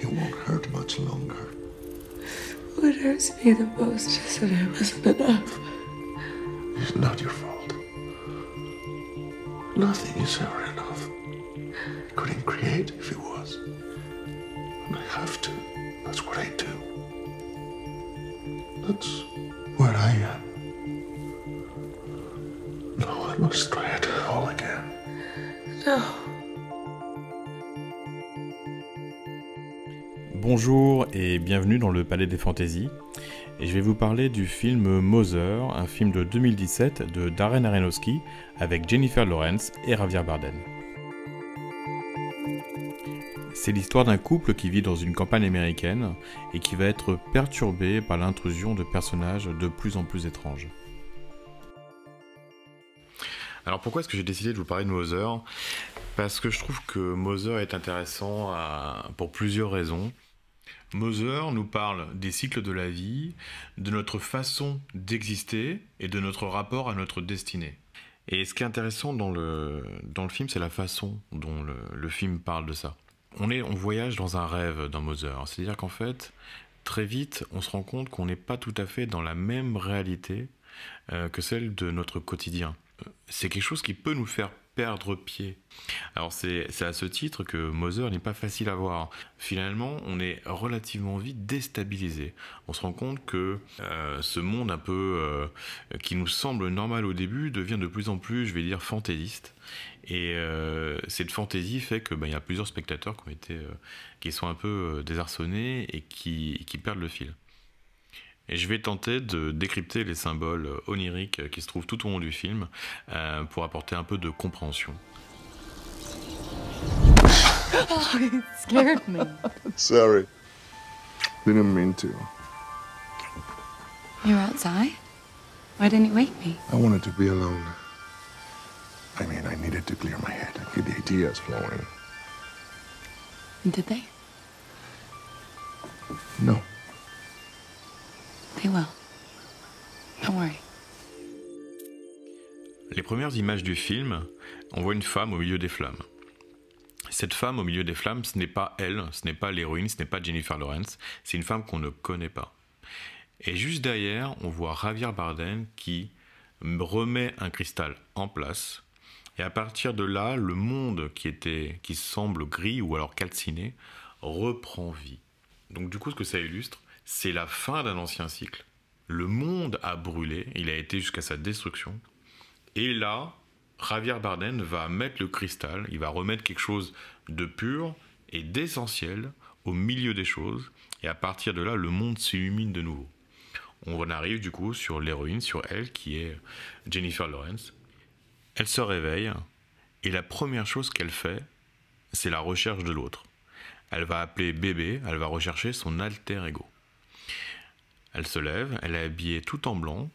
It won't hurt much longer. What hurts me the most is that I wasn't enough. It's not your fault. Nothing is ever enough. I couldn't create if it was. And I have to. That's what I do. That's where I am. Now I must try it all again. No. Bonjour et bienvenue dans le Palais des Fantaisies. Et je vais vous parler du film Mother, un film de 2017 de Darren Aronofsky avec Jennifer Lawrence et Javier Bardem. C'est l'histoire d'un couple qui vit dans une campagne américaine et qui va être perturbé par l'intrusion de personnages de plus en plus étranges. Alors pourquoi est-ce que j'ai décidé de vous parler de Mother ? Parce que je trouve que Mother est intéressant pour plusieurs raisons. Mother nous parle des cycles de la vie, de notre façon d'exister et de notre rapport à notre destinée. Et ce qui est intéressant dans le film, c'est la façon dont le film parle de ça. On voyage dans un rêve dans Mother, c'est-à-dire qu'en fait, très vite, on se rend compte qu'on n'est pas tout à fait dans la même réalité que celle de notre quotidien. C'est quelque chose qui peut nous faire perdre pied. Alors c'est à ce titre que Mother n'est pas facile à voir. Finalement, on est relativement vite déstabilisé. On se rend compte que ce monde un peu qui nous semble normal au début devient de plus en plus, je vais dire, fantaisiste. Et cette fantaisie fait que y a plusieurs spectateurs qui sont un peu désarçonnés et qui perdent le fil. Et je vais tenter de décrypter les symboles oniriques qui se trouvent tout au long du film pour apporter un peu de compréhension. Oh, it scared me. Sorry. Didn't mean to. You're outside? Why didn't you wake me? I wanted to be alone. I mean, I needed to clear my head and get the ideas flowing. Did they? No. They will. Don't worry. Les premières images du film, on voit une femme au milieu des flammes. Cette femme au milieu des flammes, ce n'est pas elle, ce n'est pas l'héroïne, ce n'est pas Jennifer Lawrence, c'est une femme qu'on ne connaît pas. Et juste derrière, on voit Javier Bardem qui remet un cristal en place. Et à partir de là, le monde qui semble gris ou alors calciné reprend vie. Donc du coup, ce que ça illustre, c'est la fin d'un ancien cycle. Le monde a brûlé, il a été jusqu'à sa destruction. Et là, Javier Bardem va mettre le cristal, il va remettre quelque chose de pur et d'essentiel au milieu des choses. Et à partir de là, le monde s'illumine de nouveau. On arrive du coup sur l'héroïne, sur elle, qui est Jennifer Lawrence. Elle se réveille et la première chose qu'elle fait, c'est la recherche de l'autre. Elle va appeler bébé, elle va rechercher son alter ego. Elle se lève, elle est habillée tout en blanc,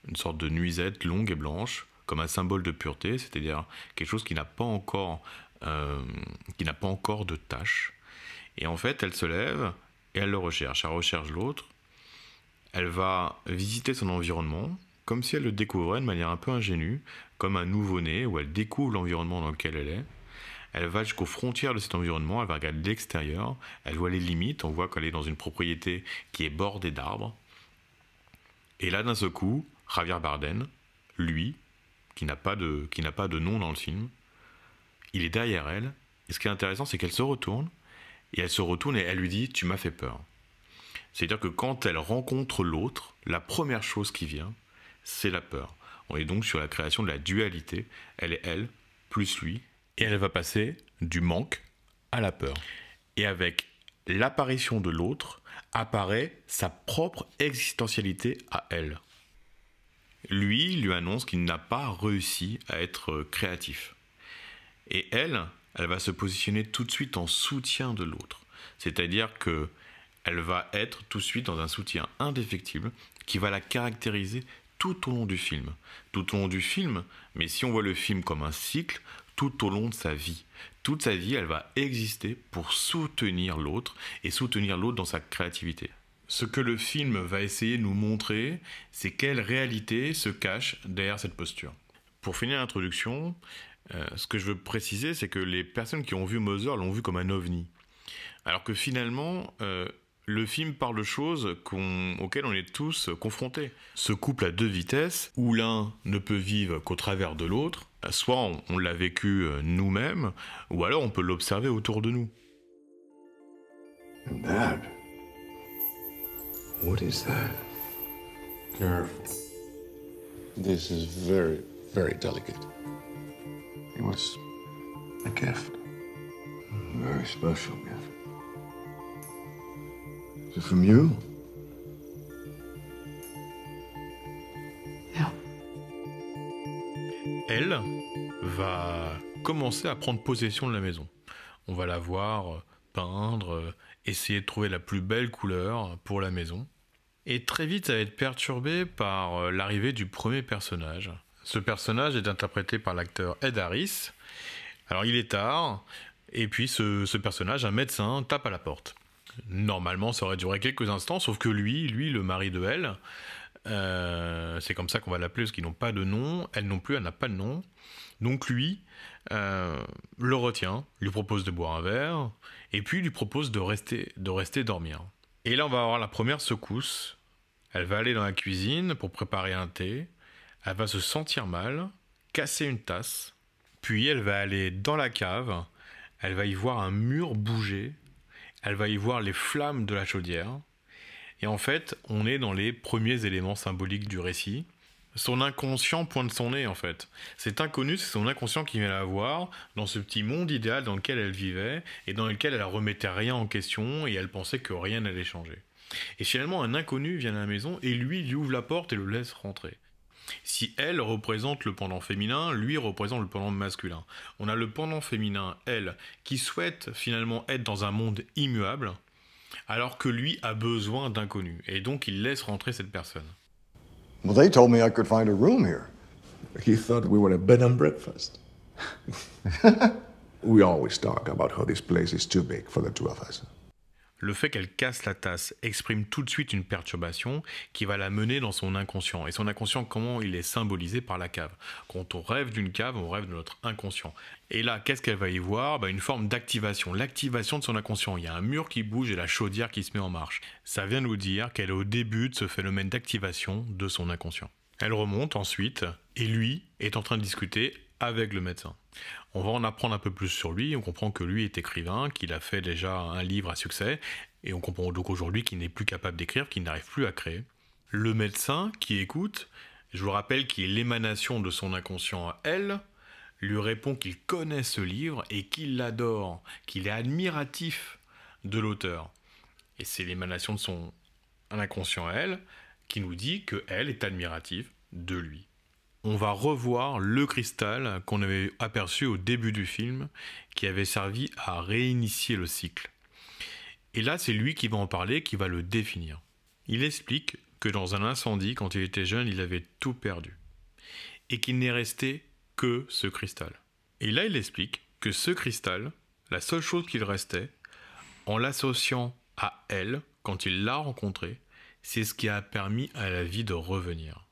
une sorte de nuisette longue et blanche, comme un symbole de pureté, c'est-à-dire quelque chose qui n'a pas encore de taches. Et en fait, elle se lève et elle le recherche. Elle recherche l'autre. Elle va visiter son environnement, comme si elle le découvrait de manière un peu ingénue, comme un nouveau-né, où elle découvre l'environnement dans lequel elle est. Elle va jusqu'aux frontières de cet environnement, elle va regarder l'extérieur, elle voit les limites, on voit qu'elle est dans une propriété qui est bordée d'arbres. Et là, d'un seul coup, Javier Bardem, lui, qui n'a pas de nom dans le film, il est derrière elle, et ce qui est intéressant, c'est qu'elle se retourne, et elle lui dit « tu m'as fait peur ». C'est-à-dire que quand elle rencontre l'autre, la première chose qui vient, c'est la peur. On est donc sur la création de la dualité, elle est elle, plus lui, et elle va passer du manque à la peur. Et avec l'apparition de l'autre, apparaît sa propre existentialité à elle. Lui annonce qu'il n'a pas réussi à être créatif. Et elle va se positionner tout de suite en soutien de l'autre. C'est-à-dire qu'elle va être tout de suite dans un soutien indéfectible qui va la caractériser tout au long du film. Tout au long du film, mais si on voit le film comme un cycle, tout au long de sa vie. Toute sa vie, elle va exister pour soutenir l'autre et soutenir l'autre dans sa créativité. Ce que le film va essayer de nous montrer, c'est quelle réalité se cache derrière cette posture. Pour finir l'introduction, ce que je veux préciser, c'est que les personnes qui ont vu Mother l'ont vu comme un ovni. Alors que finalement, le film parle de choses auxquelles on est tous confrontés. Ce couple à deux vitesses, où l'un ne peut vivre qu'au travers de l'autre, soit on l'a vécu nous-mêmes, ou alors on peut l'observer autour de nous. And that? What is that? Careful. This is very, very delicate. It was a gift. A very special gift. Is it from you? Yeah. Elle va commencer à prendre possession de la maison. On va la voir peindre, essayer de trouver la plus belle couleur pour la maison. Et très vite, ça va être perturbé par l'arrivée du premier personnage. Ce personnage est interprété par l'acteur Ed Harris. Alors il est tard, et puis ce personnage, un médecin, tape à la porte. Normalement, ça aurait duré quelques instants, sauf que lui, le mari de elle, c'est comme ça qu'on va l'appeler, parce qu'ils n'ont pas de nom, elle non plus, elle n'a pas de nom. Donc lui le retient, lui propose de boire un verre, et puis lui propose de rester dormir. Et là, on va avoir la première secousse. Elle va aller dans la cuisine pour préparer un thé. Elle va se sentir mal, casser une tasse. Puis elle va aller dans la cave. Elle va y voir un mur bouger. Elle va y voir les flammes de la chaudière. Et en fait, on est dans les premiers éléments symboliques du récit. Son inconscient pointe son nez, en fait. Cet inconnu, c'est son inconscient qui vient la voir dans ce petit monde idéal dans lequel elle vivait et dans lequel elle ne remettait rien en question et elle pensait que rien n'allait changer. Et finalement, un inconnu vient à la maison et lui ouvre la porte et le laisse rentrer. Si elle représente le pendant féminin, lui représente le pendant masculin. On a le pendant féminin, elle, qui souhaite finalement être dans un monde immuable, alors que lui a besoin d'inconnus. Et donc, il laisse rentrer cette personne. Well, they told me I could find a room here. He thought we were a bed and breakfast. We always talk about how this place is too big for the two of us. Le fait qu'elle casse la tasse exprime tout de suite une perturbation qui va la mener dans son inconscient. Et son inconscient, comment il est symbolisé par la cave. Quand on rêve d'une cave, on rêve de notre inconscient. Et là, qu'est-ce qu'elle va y voir ? Une forme d'activation, l'activation de son inconscient. Il y a un mur qui bouge et la chaudière qui se met en marche. Ça vient nous dire qu'elle est au début de ce phénomène d'activation de son inconscient. Elle remonte ensuite, et lui est en train de discuter avec le médecin. On va en apprendre un peu plus sur lui, on comprend que lui est écrivain, qu'il a fait déjà un livre à succès, et on comprend donc aujourd'hui qu'il n'est plus capable d'écrire, qu'il n'arrive plus à créer. Le médecin qui écoute, je vous rappelle qu'il est l'émanation de son inconscient à elle, lui répond qu'il connaît ce livre et qu'il l'adore, qu'il est admiratif de l'auteur. Et c'est l'émanation de son inconscient à elle qui nous dit qu'elle est admirative de lui. On va revoir le cristal qu'on avait aperçu au début du film, qui avait servi à réinitier le cycle. Et là, c'est lui qui va en parler, qui va le définir. Il explique que dans un incendie, quand il était jeune, il avait tout perdu. Et qu'il n'est resté que ce cristal. Et là, il explique que ce cristal, la seule chose qu'il restait, en l'associant à elle, quand il l'a rencontrée, c'est ce qui a permis à la vie de revenir.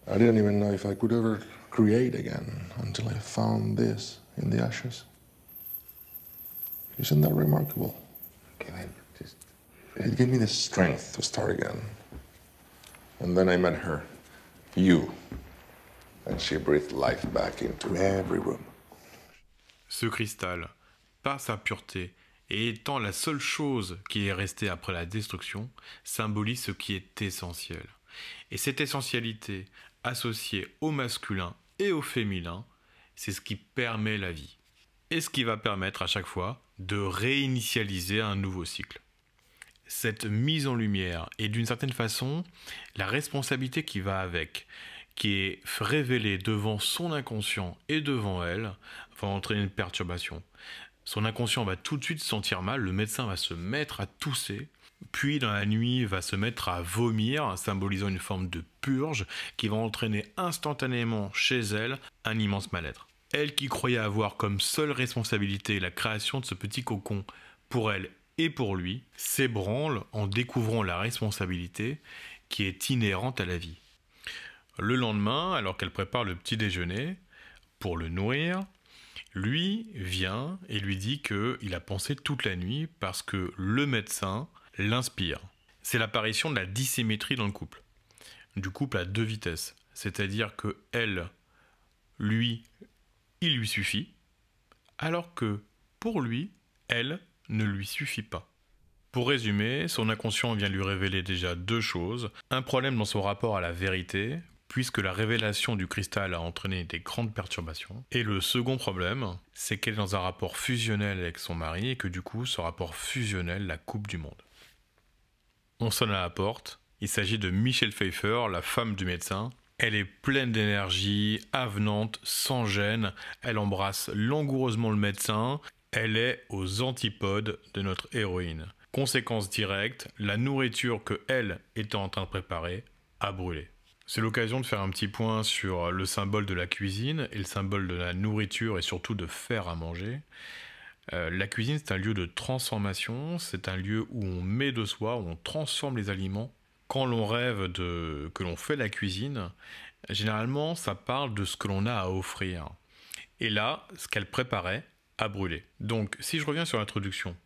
I didn't even know if I could ever create again until I found this in the ashes. Isn't that remarkable? It gave me the strength to start again. And then I met her, you, and she breathed life back into every room. Ce cristal, par sa pureté et étant la seule chose qui est restée après la destruction, symbolise ce qui est essentiel. Et cette essentialité, associée au masculin et au féminin, c'est ce qui permet la vie. Et ce qui va permettre à chaque fois de réinitialiser un nouveau cycle. Cette mise en lumière et d'une certaine façon, la responsabilité qui va avec, qui est révélée devant son inconscient et devant elle, va entraîner une perturbation. Son inconscient va tout de suite se sentir mal, le médecin va se mettre à tousser, puis dans la nuit va se mettre à vomir, symbolisant une forme de purge qui va entraîner instantanément chez elle un immense mal-être. Elle qui croyait avoir comme seule responsabilité la création de ce petit cocon pour elle et pour lui, s'ébranle en découvrant la responsabilité qui est inhérente à la vie. Le lendemain, alors qu'elle prépare le petit déjeuner pour le nourrir, Lui vient et lui dit qu'il a pensé toute la nuit parce que le médecin l'inspire. C'est l'apparition de la dissymétrie dans le couple. Du couple à deux vitesses. C'est-à-dire que elle, lui, il lui suffit, alors que pour lui, elle ne lui suffit pas. Pour résumer, son inconscient vient lui révéler déjà deux choses. Un problème dans son rapport à la vérité, puisque la révélation du cristal a entraîné des grandes perturbations. Et le second problème, c'est qu'elle est dans un rapport fusionnel avec son mari et que du coup, ce rapport fusionnel la coupe du monde. On sonne à la porte. Il s'agit de Michelle Pfeiffer, la femme du médecin. Elle est pleine d'énergie, avenante, sans gêne. Elle embrasse langoureusement le médecin. Elle est aux antipodes de notre héroïne. Conséquence directe, la nourriture que elle était en train de préparer a brûlé. C'est l'occasion de faire un petit point sur le symbole de la cuisine et le symbole de la nourriture et surtout de faire à manger. La cuisine, c'est un lieu de transformation, c'est un lieu où on met de soi, où on transforme les aliments. Quand l'on rêve que l'on fait la cuisine, généralement, ça parle de ce que l'on a à offrir. Et là, ce qu'elle préparait a brûlé. Donc, si je reviens sur l'introduction,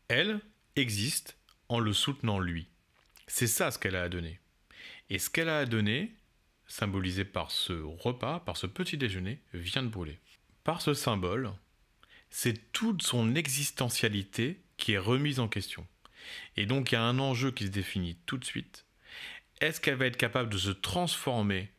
elle existe en le soutenant lui. C'est ça ce qu'elle a à donner. Et ce qu'elle a à donner, symbolisé par ce repas, par ce petit déjeuner, vient de brûler. Par ce symbole, c'est toute son existentialité qui est remise en question. Et donc il y a un enjeu qui se définit tout de suite. Est-ce qu'elle va être capable de se transformer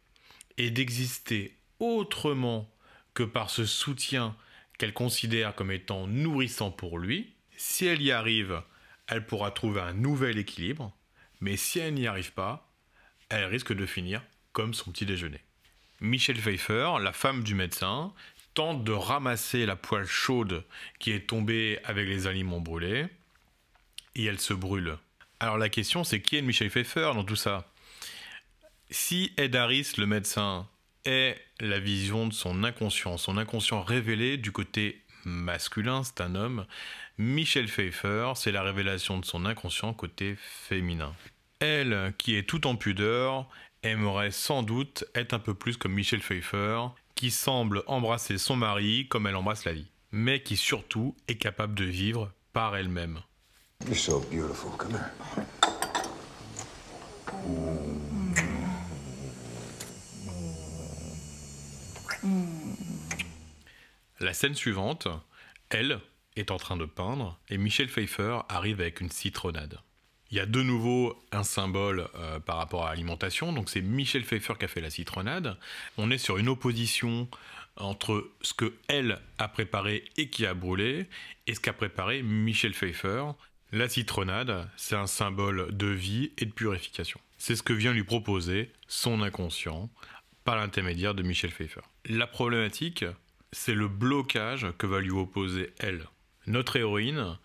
et d'exister autrement que par ce soutien qu'elle considère comme étant nourrissant pour lui? Si elle y arrive, elle pourra trouver un nouvel équilibre. Mais si elle n'y arrive pas, elle risque de finir comme son petit déjeuner. Michelle Pfeiffer, la femme du médecin, tente de ramasser la poêle chaude qui est tombée avec les aliments brûlés et elle se brûle. Alors la question, c'est qui est Michelle Pfeiffer dans tout ça? Si Ed Harris, le médecin, est la vision de son inconscient révélé du côté masculin, c'est un homme, Michelle Pfeiffer, c'est la révélation de son inconscient côté féminin. Elle, qui est tout en pudeur, aimerait sans doute être un peu plus comme Michelle Pfeiffer, qui semble embrasser son mari comme elle embrasse la vie, mais qui surtout est capable de vivre par elle-même. You're so beautiful. Come here. La scène suivante, elle est en train de peindre et Michelle Pfeiffer arrive avec une citronnade. Il y a de nouveau un symbole par rapport à l'alimentation, donc c'est Michelle Pfeiffer qui a fait la citronnade. On est sur une opposition entre ce que elle a préparé et qui a brûlé et ce qu'a préparé Michelle Pfeiffer. La citronnade, c'est un symbole de vie et de purification. C'est ce que vient lui proposer son inconscient par l'intermédiaire de Michelle Pfeiffer. La problématique, c'est le blocage que va lui opposer elle. Notre héroïne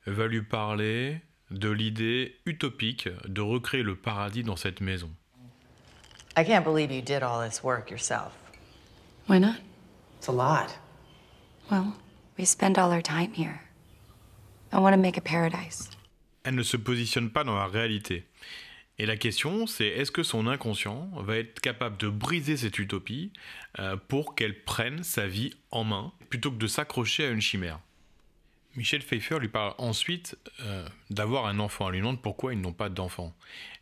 va lui parler de l'idée utopique de recréer le paradis dans cette maison. I can't believe you did all this work yourself. Why not? It's a lot. Well, we spend all our time here. I want to make a paradise. Elle ne se positionne pas dans la réalité. Et la question, c'est est-ce que son inconscient va être capable de briser cette utopie pour qu'elle prenne sa vie en main, plutôt que de s'accrocher à une chimère. Michelle Pfeiffer lui parle ensuite d'avoir un enfant. Elle lui demande pourquoi ils n'ont pas d'enfant.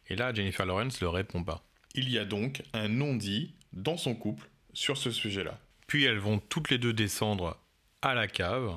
Et là, Jennifer Lawrence ne répond pas. Il y a donc un non-dit dans son couple sur ce sujet-là. Puis elles vont toutes les deux descendre à la cave,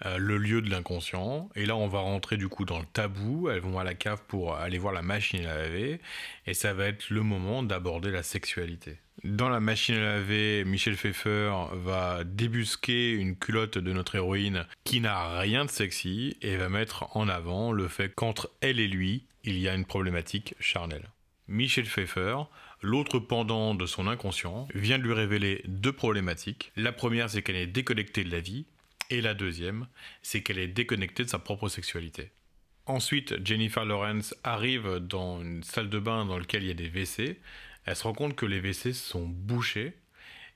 le lieu de l'inconscient. Et là, on va rentrer du coup dans le tabou. Elles vont à la cave pour aller voir la machine à laver. Et ça va être le moment d'aborder la sexualité. Dans la machine à laver, Michelle Pfeiffer va débusquer une culotte de notre héroïne qui n'a rien de sexy et va mettre en avant le fait qu'entre elle et lui, il y a une problématique charnelle. Michelle Pfeiffer, l'autre pendant de son inconscient, vient de lui révéler deux problématiques. La première, c'est qu'elle est déconnectée de la vie. Et la deuxième, c'est qu'elle est déconnectée de sa propre sexualité. Ensuite, Jennifer Lawrence arrive dans une salle de bain dans laquelle il y a des WC. Elle se rend compte que les WC sont bouchés.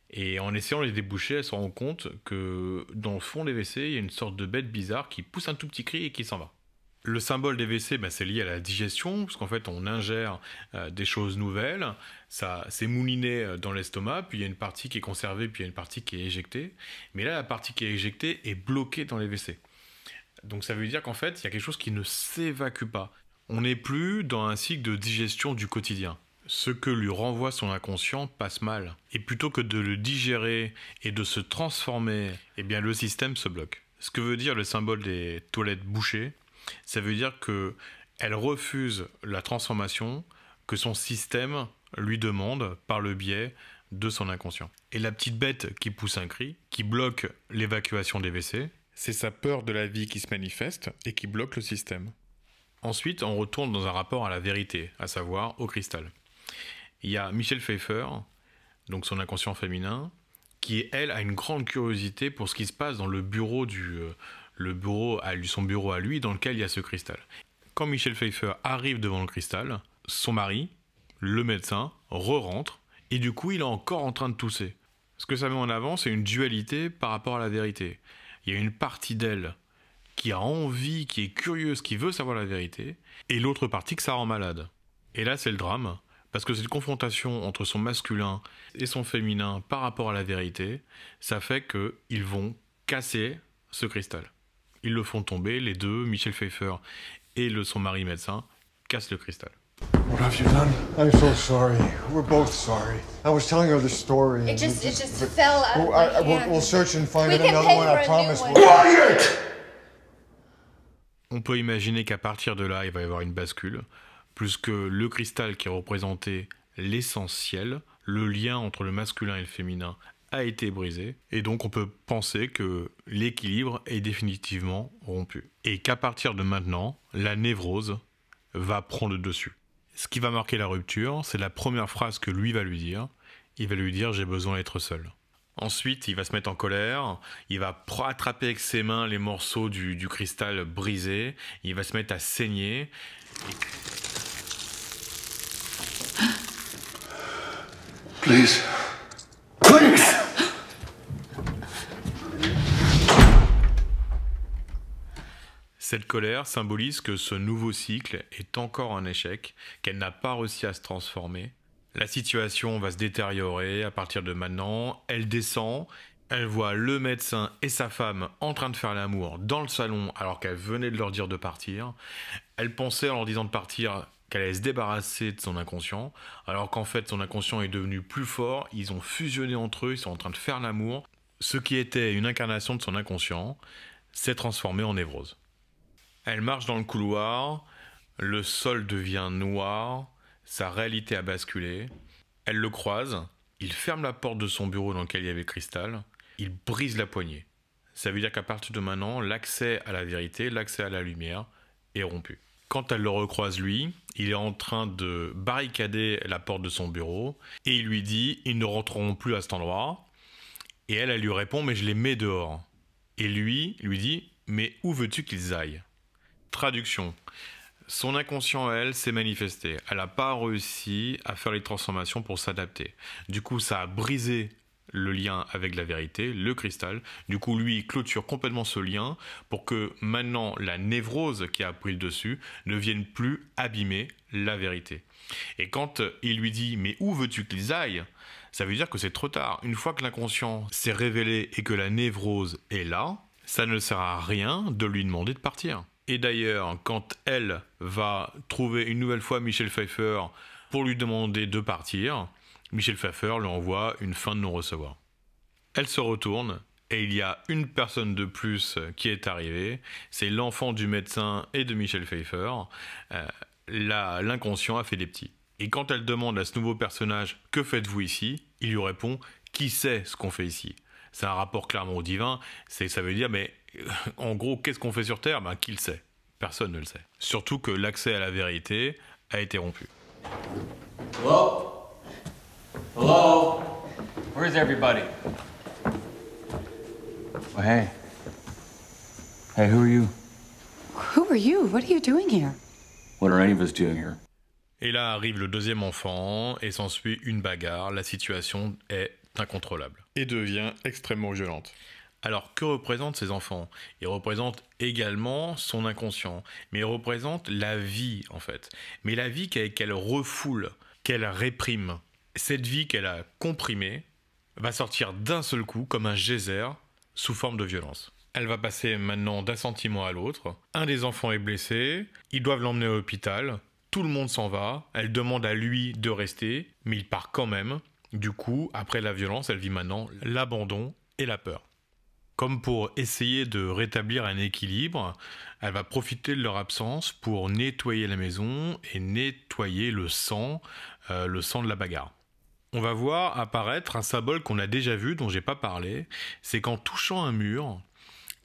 Et en essayant de les déboucher, elle se rend compte que dans le fond des WC, il y a une sorte de bête bizarre qui pousse un tout petit cri et qui s'en va. Le symbole des WC, c'est lié à la digestion, parce qu'en fait, on ingère des choses nouvelles, ça c'est mouliné dans l'estomac, puis il y a une partie qui est conservée, puis il y a une partie qui est éjectée. Mais là, la partie qui est éjectée est bloquée dans les WC. Donc ça veut dire qu'en fait, il y a quelque chose qui ne s'évacue pas. On n'est plus dans un cycle de digestion du quotidien. Ce que lui renvoie son inconscient passe mal. Et plutôt que de le digérer et de se transformer, eh bien le système se bloque. Ce que veut dire le symbole des toilettes bouchées, ça veut dire qu'elle refuse la transformation que son système lui demande par le biais de son inconscient. Et la petite bête qui pousse un cri, qui bloque l'évacuation des WC, c'est sa peur de la vie qui se manifeste et qui bloque le système. Ensuite, on retourne dans un rapport à la vérité, à savoir au cristal. Il y a Michelle Pfeiffer, donc son inconscient féminin, qui, elle, a une grande curiosité pour ce qui se passe dans le bureau son bureau à lui, dans lequel il y a ce cristal. Quand Michelle Pfeiffer arrive devant le cristal, son mari, le médecin, re-rentre, et du coup, il est encore en train de tousser. Ce que ça met en avant, c'est une dualité par rapport à la vérité. Il y a une partie d'elle qui a envie, qui est curieuse, qui veut savoir la vérité, et l'autre partie que ça rend malade. Et là, c'est le drame, parce que cette confrontation entre son masculin et son féminin par rapport à la vérité, ça fait qu'ils vont casser ce cristal. Ils le font tomber, les deux, Michelle Pfeiffer et son mari médecin, cassent le cristal. What have you done? I'm so sorry. We're both sorry. I was telling her the story. It just fell out of my hand. We'll search and find We can another pay one, for I a promise. new one. On peut imaginer qu'à partir de là, il va y avoir une bascule, puisque le cristal qui représentait l'essentiel, le lien entre le masculin et le féminin, a été brisé, et donc on peut penser que l'équilibre est définitivement rompu. Et qu'à partir de maintenant, la névrose va prendre le dessus. Ce qui va marquer la rupture, c'est la première phrase que lui va lui dire. Il va lui dire « j'ai besoin d'être seul ». Ensuite, il va se mettre en colère, il va attraper avec ses mains les morceaux du cristal brisé, il va se mettre à saigner. Please. Please! Cette colère symbolise que ce nouveau cycle est encore un échec, qu'elle n'a pas réussi à se transformer. La situation va se détériorer à partir de maintenant. Elle descend, elle voit le médecin et sa femme en train de faire l'amour dans le salon alors qu'elle venait de leur dire de partir. Elle pensait en leur disant de partir qu'elle allait se débarrasser de son inconscient, alors qu'en fait son inconscient est devenu plus fort, ils ont fusionné entre eux, ils sont en train de faire l'amour. Ce qui était une incarnation de son inconscient s'est transformé en névrose. Elle marche dans le couloir, le sol devient noir, sa réalité a basculé. Elle le croise, il ferme la porte de son bureau dans lequel il y avait le cristal, il brise la poignée. Ça veut dire qu'à partir de maintenant, l'accès à la vérité, l'accès à la lumière est rompu. Quand elle le recroise lui, il est en train de barricader la porte de son bureau et il lui dit « ils ne rentreront plus à cet endroit ». Et elle lui répond « mais je les mets dehors ». Et lui dit « mais où veux-tu qu'ils aillent ?» Traduction. Son inconscient, elle, s'est manifesté. Elle n'a pas réussi à faire les transformations pour s'adapter. Du coup, ça a brisé le lien avec la vérité, le cristal. Du coup, lui, il clôture complètement ce lien pour que maintenant, la névrose qui a pris le dessus ne vienne plus abîmer la vérité. Et quand il lui dit « mais où veux-tu qu'ils aillent ?» ça veut dire que c'est trop tard. Une fois que l'inconscient s'est révélé et que la névrose est là, ça ne sert à rien de lui demander de partir. Et d'ailleurs, quand elle va trouver une nouvelle fois Michelle Pfeiffer pour lui demander de partir, Michelle Pfeiffer lui envoie une fin de non-recevoir. Elle se retourne et il y a une personne de plus qui est arrivée, c'est l'enfant du médecin et de Michelle Pfeiffer. L'inconscient a fait des petits. Et quand elle demande à ce nouveau personnage « Que faites-vous ici ?», il lui répond « Qui sait ce qu'on fait ici ?» C'est un rapport clairement au divin, ça veut dire « mais en gros, qu'est-ce qu'on fait sur Terre ?» Qui le sait ? Personne ne le sait. Surtout que l'accès à la vérité a été rompu. Hello? Hello? Where's everybody? Oh, hey. Hey, who are you? Who are you? What are you doing here? What are any of us doing here? Et là arrive le deuxième enfant et s'ensuit une bagarre. La situation est incontrôlable et devient extrêmement violente. Alors, que représentent ces enfants? Ils représentent également son inconscient, mais ils représentent la vie, en fait. Mais la vie qu'elle refoule, qu'elle réprime. Cette vie qu'elle a comprimée va sortir d'un seul coup, comme un geyser, sous forme de violence. Elle va passer maintenant d'un sentiment à l'autre. Un des enfants est blessé, ils doivent l'emmener à l'hôpital, tout le monde s'en va, elle demande à lui de rester, mais il part quand même. Du coup, après la violence, elle vit maintenant l'abandon et la peur. Comme pour essayer de rétablir un équilibre, elle va profiter de leur absence pour nettoyer la maison et nettoyer le sang de la bagarre. On va voir apparaître un symbole qu'on a déjà vu, dont j'ai pas parlé, c'est qu'en touchant un mur,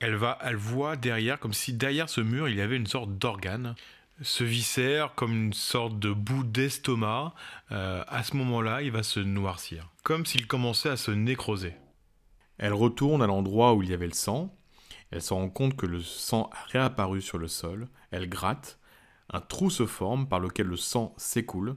elle voit derrière, comme si derrière ce mur, il y avait une sorte d'organe, ce viscère comme une sorte de bout d'estomac. À ce moment-là, il va se noircir, comme s'il commençait à se nécroser. Elle retourne à l'endroit où il y avait le sang, elle se rend compte que le sang a réapparu sur le sol, elle gratte, un trou se forme par lequel le sang s'écoule,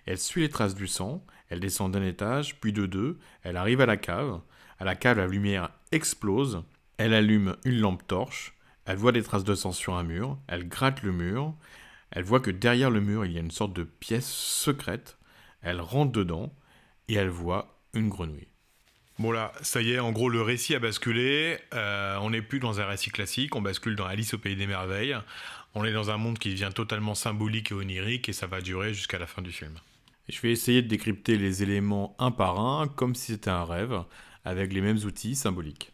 elle suit les traces du sang, elle descend d'un étage, puis de deux, elle arrive à la cave, la lumière explose, elle allume une lampe torche, elle voit des traces de sang sur un mur, elle gratte le mur, elle voit que derrière le mur il y a une sorte de pièce secrète, elle rentre dedans et elle voit une grenouille. Bon là, ça y est, en gros le récit a basculé, on n'est plus dans un récit classique, on bascule dans Alice au Pays des Merveilles, on est dans un monde qui devient totalement symbolique et onirique et ça va durer jusqu'à la fin du film. Et je vais essayer de décrypter les éléments un par un, comme si c'était un rêve, avec les mêmes outils symboliques.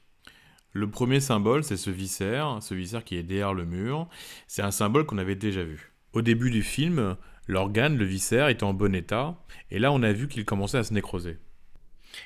Le premier symbole, c'est ce viscère qui est derrière le mur, c'est un symbole qu'on avait déjà vu. Au début du film, l'organe, le viscère, était en bon état, et là on a vu qu'il commençait à se nécroser.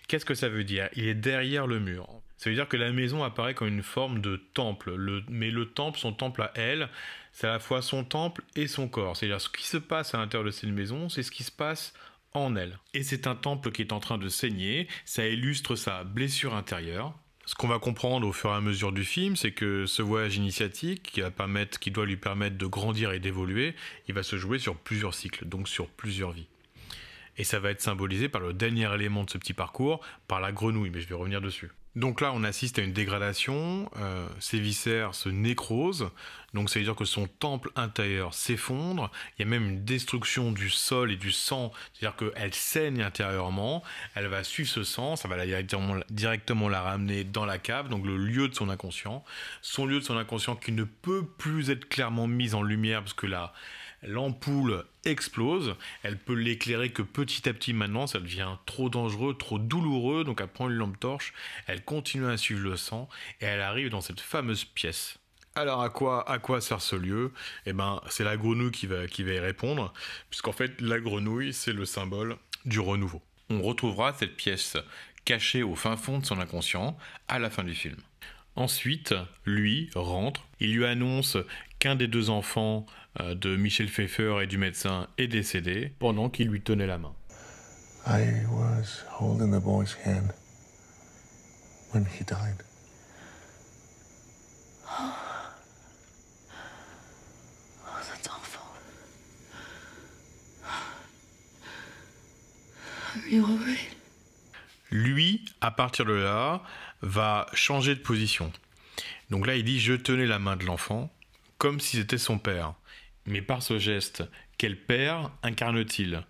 Qu'est-ce que ça veut dire? Il est derrière le mur. Ça veut dire que la maison apparaît comme une forme de temple. Mais le temple, son temple à elle, c'est à la fois son temple et son corps. C'est-à-dire ce qui se passe à l'intérieur de cette maison, c'est ce qui se passe en elle. Et c'est un temple qui est en train de saigner. Ça illustre sa blessure intérieure. Ce qu'on va comprendre au fur et à mesure du film, c'est que ce voyage initiatique qui doit lui permettre de grandir et d'évoluer, il va se jouer sur plusieurs cycles, donc sur plusieurs vies. Et ça va être symbolisé par le dernier élément de ce petit parcours, par la grenouille, mais je vais revenir dessus. Donc là, on assiste à une dégradation, ses viscères se nécrosent, donc ça veut dire que son temple intérieur s'effondre, il y a même une destruction du sol et du sang, c'est-à-dire qu'elle saigne intérieurement, elle va suivre ce sang, ça va directement la ramener dans la cave, donc le lieu de son inconscient qui ne peut plus être clairement mis en lumière parce que l'ampoule explose, elle peut l'éclairer que petit à petit maintenant, ça devient trop dangereux, trop douloureux, donc elle prend une lampe torche, elle continue à suivre le sang, et elle arrive dans cette fameuse pièce. Alors à quoi sert ce lieu? Eh ben c'est la grenouille qui va y répondre, puisqu'en fait la grenouille c'est le symbole du renouveau. On retrouvera cette pièce cachée au fin fond de son inconscient à la fin du film. Ensuite, lui rentre, il lui annonce qu'un des deux enfants de Michel Pfeiffer et du médecin est décédé pendant qu'il lui tenait la main. I was holding the boy's hand when he died. Oh, that's awful. Are you all right? Lui, à partir de là, va changer de position. Donc là, il dit « Je tenais la main de l'enfant » comme si c'était son père. Mais par ce geste, quel père incarne-t-il?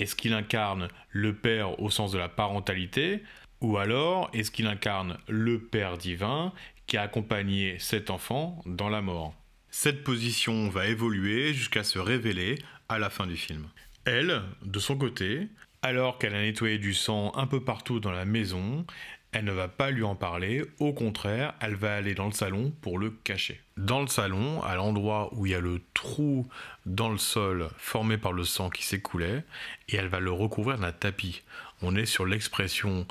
Est-ce qu'il incarne le père au sens de la parentalité? Ou alors, est-ce qu'il incarne le Père divin qui a accompagné cet enfant dans la mort? Cette position va évoluer jusqu'à se révéler à la fin du film. Elle, de son côté, alors qu'elle a nettoyé du sang un peu partout dans la maison, elle ne va pas lui en parler, au contraire, elle va aller dans le salon pour le cacher. Dans le salon, à l'endroit où il y a le trou dans le sol formé par le sang qui s'écoulait, et elle va le recouvrir d'un tapis. On est sur l'expression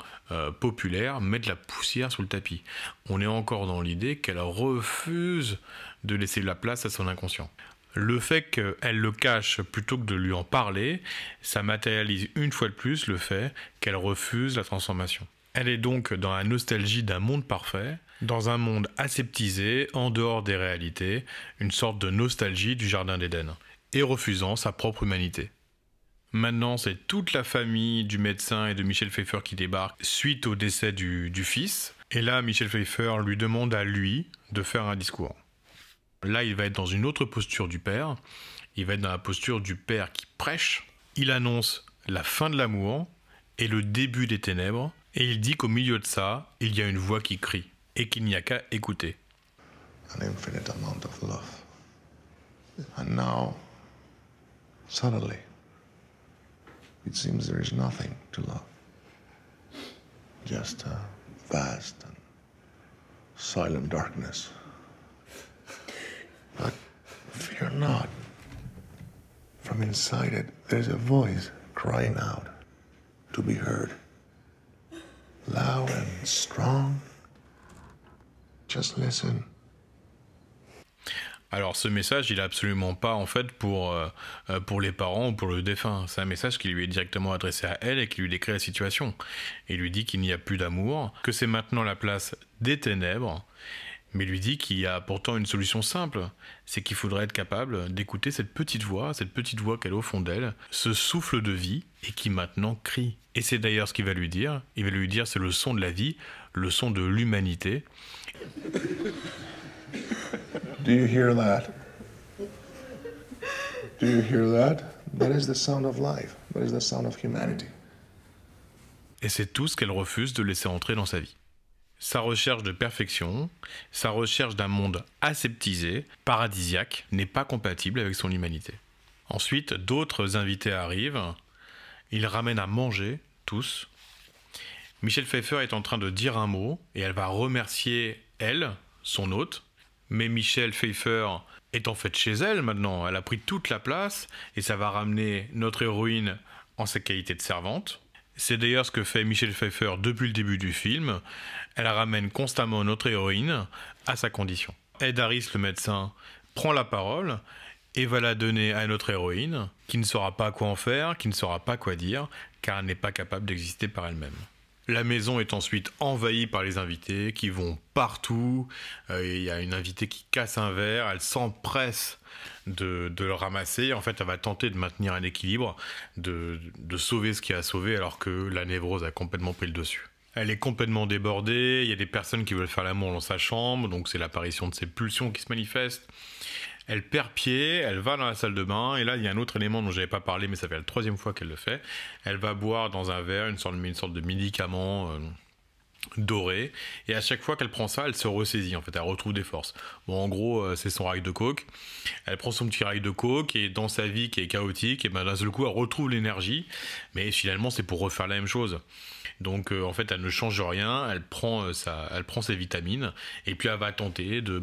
populaire, mettre la poussière sous le tapis. On est encore dans l'idée qu'elle refuse de laisser la place à son inconscient. Le fait qu'elle le cache plutôt que de lui en parler, ça matérialise une fois de plus le fait qu'elle refuse la transformation. Elle est donc dans la nostalgie d'un monde parfait, dans un monde aseptisé, en dehors des réalités, une sorte de nostalgie du Jardin d'Éden, et refusant sa propre humanité. Maintenant, c'est toute la famille du médecin et de Michel Pfeiffer qui débarque suite au décès du fils. Et là, Michel Pfeiffer lui demande à lui de faire un discours. Là, il va être dans une autre posture du père. Il va être dans la posture du père qui prêche. Il annonce la fin de l'amour et le début des ténèbres. Et il dit qu'au milieu de ça, il y a une voix qui crie et qu'il n'y a qu'à écouter. An infinite amount of love. And now, suddenly, it seems there is nothing to love. Just a vast and silent darkness. But fear not. From inside it, there's a voice crying out to be heard. Loud and strong. Just listen. Alors ce message, il est absolument pas en fait pour les parents ou pour le défunt. C'est un message qui lui est directement adressé à elle et qui lui décrit la situation. Il lui dit qu'il n'y a plus d'amour, que c'est maintenant la place des ténèbres, mais lui dit qu'il y a pourtant une solution simple. C'est qu'il faudrait être capable d'écouter cette petite voix qu'elle a au fond d'elle, ce souffle de vie et qui maintenant crie. Et c'est d'ailleurs ce qu'il va lui dire. Il va lui dire c'est le son de la vie, le son de l'humanité. Do you hear that? Do you hear that? That is the sound of life. That is the sound of humanity. Et c'est tout ce qu'elle refuse de laisser entrer dans sa vie. Sa recherche de perfection, sa recherche d'un monde aseptisé, paradisiaque, n'est pas compatible avec son humanité. Ensuite, d'autres invités arrivent. Ils ramènent à manger, tous. Michel Pfeiffer est en train de dire un mot et elle va remercier elle, son hôte. Mais Michel Pfeiffer est en fait chez elle maintenant. Elle a pris toute la place et ça va ramener notre héroïne en sa qualité de servante. C'est d'ailleurs ce que fait Michel Pfeiffer depuis le début du film. Elle ramène constamment notre héroïne à sa condition. Ed Harris, le médecin, prend la parole et va la donner à notre héroïne, qui ne saura pas quoi en faire, qui ne saura pas quoi dire, car elle n'est pas capable d'exister par elle-même. La maison est ensuite envahie par les invités qui vont partout. Il y a une invitée qui casse un verre, elle s'empresse de le ramasser. En fait, elle va tenter de maintenir un équilibre, de sauver ce qu'il y a à sauver, alors que la névrose a complètement pris le dessus. Elle est complètement débordée, il y a des personnes qui veulent faire l'amour dans sa chambre, donc c'est l'apparition de ces pulsions qui se manifestent. Elle perd pied, elle va dans la salle de bain, et là il y a un autre élément dont je n'avais pas parlé, mais ça fait la 3e fois qu'elle le fait. Elle va boire dans un verre une sorte de médicament doré, et à chaque fois qu'elle prend ça, elle se ressaisit, en fait, elle retrouve des forces. Bon, en gros, c'est son rail de coke. Elle prend son petit rail de coke, et dans sa vie qui est chaotique, et ben d'un seul coup, elle retrouve l'énergie, mais finalement, c'est pour refaire la même chose. Donc en fait elle ne change rien, elle prend ses vitamines et puis elle va tenter de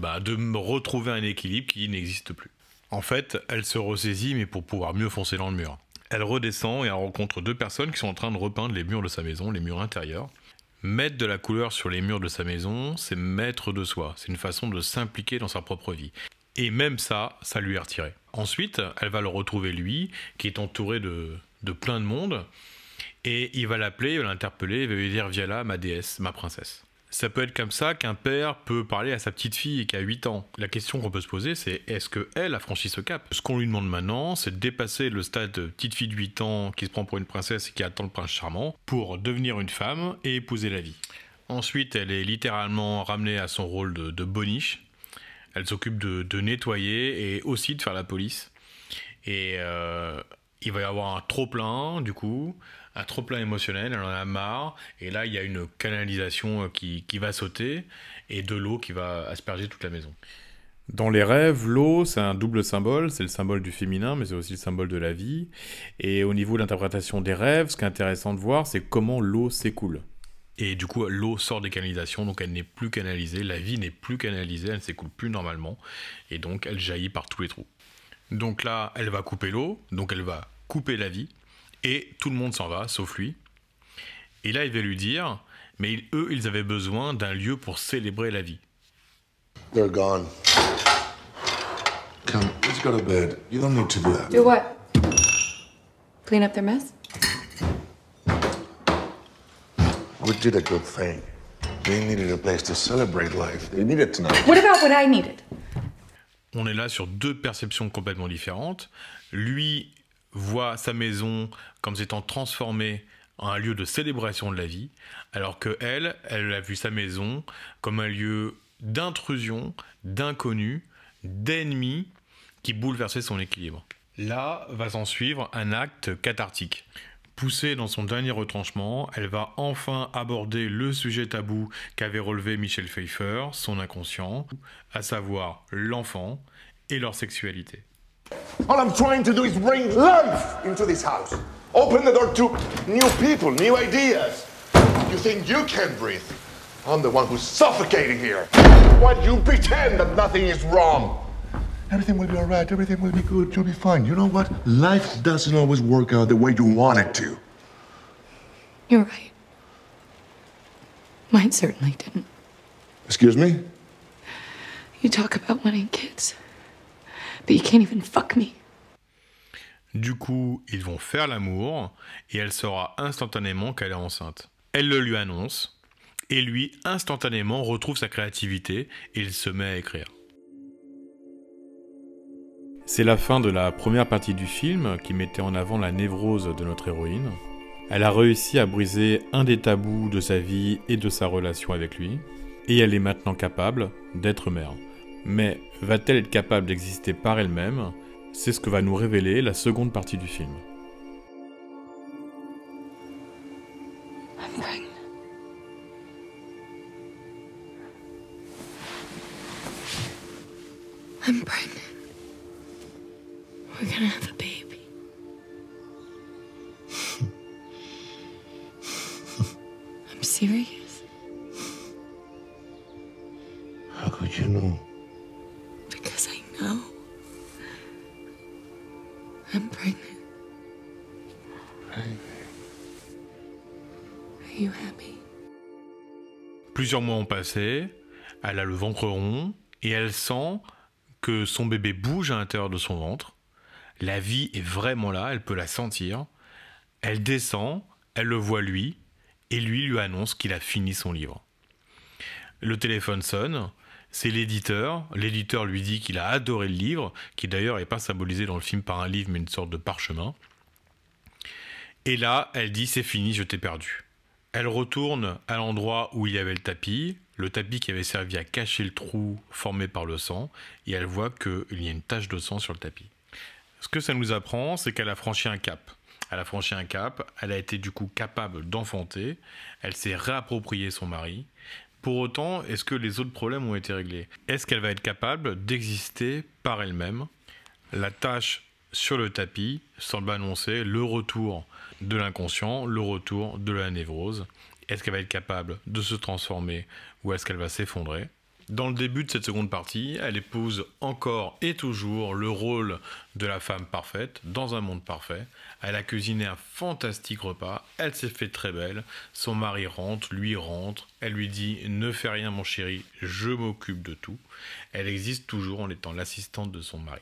retrouver un équilibre qui n'existe plus. En fait elle se ressaisit mais pour pouvoir mieux foncer dans le mur. Elle redescend et elle rencontre 2 personnes qui sont en train de repeindre les murs de sa maison, les murs intérieurs. Mettre de la couleur sur les murs de sa maison, c'est mettre de soi, c'est une façon de s'impliquer dans sa propre vie. Et même ça lui est retiré. Ensuite elle va le retrouver lui, qui est entouré de plein de monde. Et il va l'appeler, il va l'interpeller, il va lui dire « Viens là, ma déesse, ma princesse ». Ça peut être comme ça qu'un père peut parler à sa petite fille qui a 8 ans. La question qu'on peut se poser, c'est est-ce qu'elle a franchi ce cap? Ce qu'on lui demande maintenant, c'est de dépasser le stade de petite fille de 8 ans qui se prend pour une princesse et qui attend le prince charmant pour devenir une femme et épouser la vie. Ensuite, elle est littéralement ramenée à son rôle de boniche. Elle s'occupe de nettoyer et aussi de faire la police. Et il va y avoir un trop-plein, du coup, un trop-plein émotionnel, elle en a marre, et là il y a une canalisation qui va sauter, et de l'eau qui va asperger toute la maison. Dans les rêves, l'eau, c'est un double symbole, c'est le symbole du féminin, mais c'est aussi le symbole de la vie, et au niveau de l'interprétation des rêves, ce qui est intéressant de voir, c'est comment l'eau s'écoule. Et du coup, l'eau sort des canalisations, donc elle n'est plus canalisée, la vie n'est plus canalisée, elle ne s'écoule plus normalement, et donc elle jaillit par tous les trous. Donc là, elle va couper l'eau, donc elle va couper la vie, et tout le monde s'en va, sauf lui. Et là, il va lui dire, mais eux, ils avaient besoin d'un lieu pour célébrer la vie. They're gone. Come, let's go to bed. You don't need to do that. Do what? Clean up their mess? We did a good thing. They needed a place to celebrate life. They need it tonight. What about what I needed? On est là sur 2 perceptions complètement différentes. Lui voit sa maison comme étant transformée un lieu de célébration de la vie, alors que elle a vu sa maison comme un lieu d'intrusion, d'inconnu, d'ennemi qui bouleversait son équilibre. Là va s'en suivre un acte cathartique. Poussée dans son dernier retranchement, elle va enfin aborder le sujet tabou qu'avait relevé Michel Pfeiffer, son inconscient, à savoir l'enfant et leur sexualité. All I'm trying to do is bring life into this house. Open the door to new people, new ideas. You think you can breathe? I'm the one who's suffocating here. Why do you pretend that nothing is wrong? Everything will be all right. Everything will be good. You'll be fine. You know what? Life doesn't always work out the way you want it to. You're right. Mine certainly didn't. Excuse me? You talk about wanting kids, but you can't even fuck me. Du coup, ils vont faire l'amour et elle saura instantanément qu'elle est enceinte. Elle le lui annonce et lui, instantanément, retrouve sa créativité et il se met à écrire. C'est la fin de la première partie du film qui mettait en avant la névrose de notre héroïne. Elle a réussi à briser un des tabous de sa vie et de sa relation avec lui, et elle est maintenant capable d'être mère. Mais va-t-elle être capable d'exister par elle-même? C'est ce que va nous révéler la seconde partie du film. I'm pregnant. I'm pregnant. We're gonna have a baby. I'm serious. How could you know? Because I know. I'm pregnant. Baby. Are you happy? Plusieurs mois ont passé, elle a le ventre rond et elle sent que son bébé bouge à l'intérieur de son ventre. La vie est vraiment là, elle peut la sentir. Elle descend, elle le voit lui, et lui annonce qu'il a fini son livre. Le téléphone sonne, c'est l'éditeur. L'éditeur lui dit qu'il a adoré le livre, qui d'ailleurs n'est pas symbolisé dans le film par un livre, mais une sorte de parchemin. Et là, elle dit « c'est fini, je t'ai perdu ». Elle retourne à l'endroit où il y avait le tapis qui avait servi à cacher le trou formé par le sang, et elle voit qu'il y a une tache de sang sur le tapis. Ce que ça nous apprend, c'est qu'elle a franchi un cap. Elle a franchi un cap, elle a été du coup capable d'enfanter, elle s'est réapproprié son mari. Pour autant, est-ce que les autres problèmes ont été réglés? Est-ce qu'elle va être capable d'exister par elle-même? La tache sur le tapis semble annoncer le retour de l'inconscient, le retour de la névrose. Est-ce qu'elle va être capable de se transformer ou est-ce qu'elle va s'effondrer? Dans le début de cette seconde partie, elle épouse encore et toujours le rôle de la femme parfaite dans un monde parfait. Elle a cuisiné un fantastique repas, elle s'est fait très belle, son mari rentre, elle lui dit « Ne fais rien mon chéri, je m'occupe de tout ». Elle existe toujours en étant l'assistante de son mari.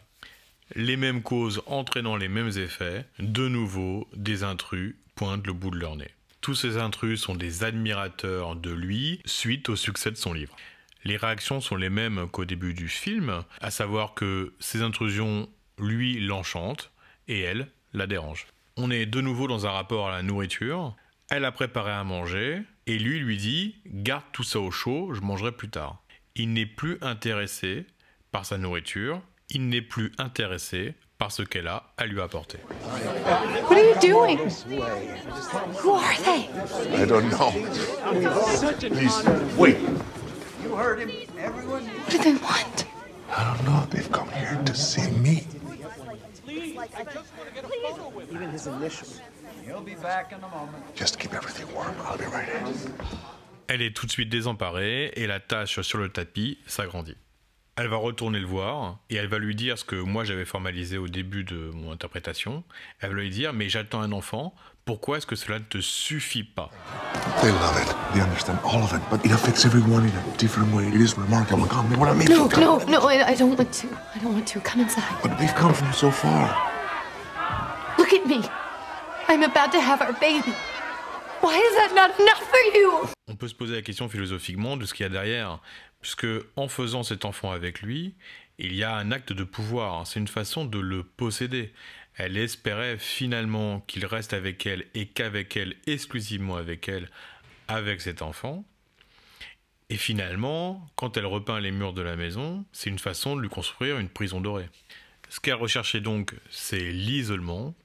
Les mêmes causes entraînant les mêmes effets, de nouveau, des intrus pointent le bout de leur nez. Tous ces intrus sont des admirateurs de lui suite au succès de son livre. Les réactions sont les mêmes qu'au début du film, à savoir que ces intrusions, lui, l'enchantent et elle, la dérangent. On est de nouveau dans un rapport à la nourriture. Elle a préparé à manger et lui dit « Garde tout ça au chaud, je mangerai plus tard ». Il n'est plus intéressé par sa nourriture, il n'est plus intéressé par ce qu'elle a à lui apporter. What are you doing? Who are they? I don't know. Please, wait. You heard him. Everyone. What do they want? I don't know. They've come here to see me. Even his initials. He'll be back in a moment. Just keep everything warm. I'll be right in. Elle est tout de suite désemparée et la tache sur le tapis s'agrandit. Elle va retourner le voir et elle va lui dire ce que moi j'avais formalisé au début de mon interprétation. Elle va lui dire « Mais j'attends un enfant, pourquoi est-ce que cela ne te suffit pas ?» They love it. They understand all of it, but it affects everyone in a different way. It is remarkable. Come, what I mean. No, I don't want to. I don't want to. Come inside. But they've come from so far. Look at me. I'm about to have our baby. Why is that not enough for you? On peut se poser la question philosophiquement de ce qu'il y a derrière, puisque en faisant cet enfant avec lui, il y a un acte de pouvoir. C'est une façon de le posséder. Elle espérait finalement qu'il reste avec elle et qu'avec elle, exclusivement avec elle, avec cet enfant. Et finalement, quand elle repeint les murs de la maison, c'est une façon de lui construire une prison dorée. Ce qu'elle recherchait donc, c'est l'isolement.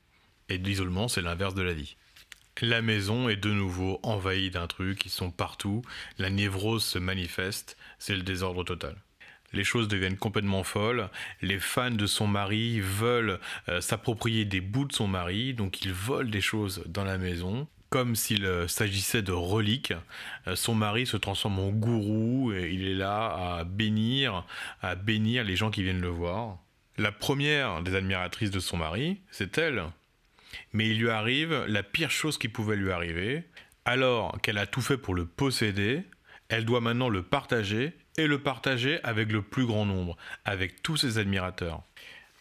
Et l'isolement, c'est l'inverse de la vie. La maison est de nouveau envahie d'un truc, ils sont partout, la névrose se manifeste, c'est le désordre total. Les choses deviennent complètement folles, les fans de son mari veulent s'approprier des bouts de son mari, donc ils volent des choses dans la maison, comme s'il s'agissait de reliques. Son mari se transforme en gourou, et il est là à bénir les gens qui viennent le voir. La première des admiratrices de son mari, c'est elle. Mais il lui arrive la pire chose qui pouvait lui arriver. Alors qu'elle a tout fait pour le posséder, elle doit maintenant le partager, et le partager avec le plus grand nombre, avec tous ses admirateurs.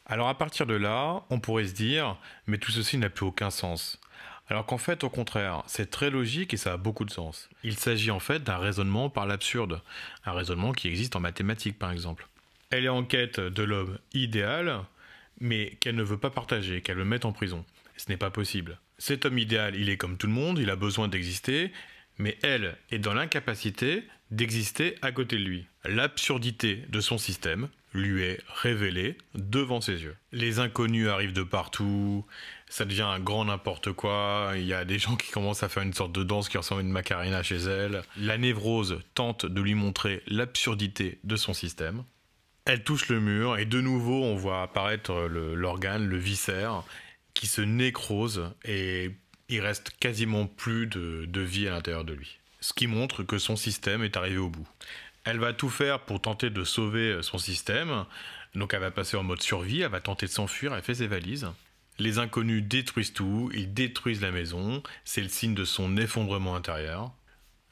Alors à partir de là, on pourrait se dire, mais tout ceci n'a plus aucun sens. Alors qu'en fait, au contraire, c'est très logique et ça a beaucoup de sens. Il s'agit en fait d'un raisonnement par l'absurde, un raisonnement qui existe en mathématiques par exemple. Elle est en quête de l'homme idéal, mais qu'elle ne veut pas partager, qu'elle le mette en prison. Ce n'est pas possible. Cet homme idéal, il est comme tout le monde, il a besoin d'exister, mais elle est dans l'incapacité d'exister à côté de lui. L'absurdité de son système lui est révélée devant ses yeux. Les inconnus arrivent de partout, ça devient un grand n'importe quoi, il y a des gens qui commencent à faire une sorte de danse qui ressemble à une macarena chez elle. La névrose tente de lui montrer l'absurdité de son système. Elle touche le mur et de nouveau on voit apparaître l'organe, le viscère, qui se nécrose et il reste quasiment plus de vie à l'intérieur de lui. Ce qui montre que son système est arrivé au bout. Elle va tout faire pour tenter de sauver son système, donc elle va passer en mode survie, elle va tenter de s'enfuir, elle fait ses valises. Les inconnus détruisent tout, ils détruisent la maison, c'est le signe de son effondrement intérieur.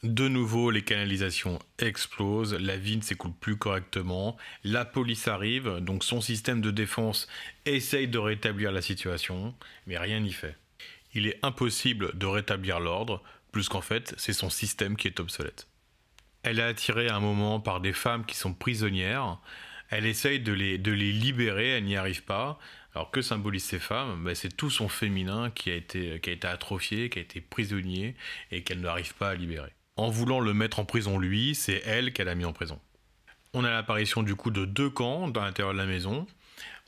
De nouveau, les canalisations explosent, la vie ne s'écoule plus correctement, la police arrive, donc son système de défense essaye de rétablir la situation, mais rien n'y fait. Il est impossible de rétablir l'ordre, plus qu'en fait, c'est son système qui est obsolète. Elle est attirée à un moment par des femmes qui sont prisonnières, elle essaye de les libérer, elle n'y arrive pas. Alors que symbolisent ces femmes? C'est tout son féminin qui a été atrophié, qui a été prisonnier et qu'elle n'arrive pas à libérer. En voulant le mettre en prison lui, c'est elle qu'elle a mis en prison. On a l'apparition du coup de deux camps dans l'intérieur de la maison.